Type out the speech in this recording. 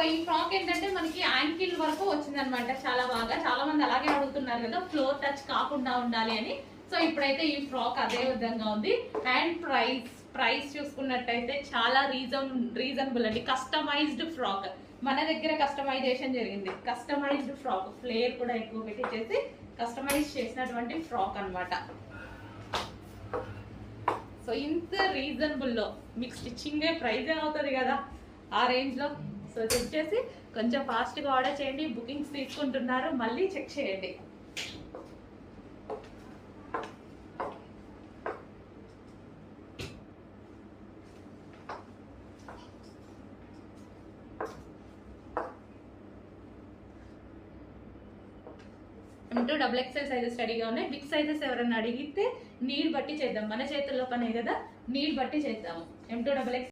ఈ ఫ్రాక్ ఏంటంటే మనకి యాంకిల్ వరకు వచ్చిందనమాట. చాలా మంది అలాగే అడుగుతున్నారు కదా, ఫ్లోర్ టచ్ కాకుండా ఉండాలి అని. సో ఇప్పుడైతే ఈ ఫ్రాక్ అదే విధంగా ఉంది. అండ్ ప్రైస్ చూసుకున్నట్టయితే చాలా రీజనబుల్ అండి. కస్టమైజ్డ్ ఫ్రాక్ మన దగ్గర కస్టమైజేషన్ జరిగింది. కస్టమైజ్డ్ ఫ్రాక్ ఫ్లేర్ కూడా ఎక్కువ పెట్టించేసి కస్టమైజ్ చేసినటువంటి ఫ్రాక్ అన్నమాట. సో ఇంత రీజనబుల్ లో మీకు స్టిచ్చింగ్ ప్రైజ్ అవుతుంది కదా ఆ రేంజ్ లో. సో చెక్ చేసి కొంచెం ఫాస్ట్ గా ఆర్డర్ చేయండి. బుకింగ్స్ తీసుకుంటున్నారు, మళ్ళీ చెక్ చేయండి. M2XXL సైజెస్ రెడీగా ఉన్నాయి. బిగ్ సైజెస్ ఎవరైనా అడిగితే నీడ్ బట్టి చేద్దాం. మన చేతుల్లో పనే కదా, నీడ్ బట్టి చేద్దాము. M2XXL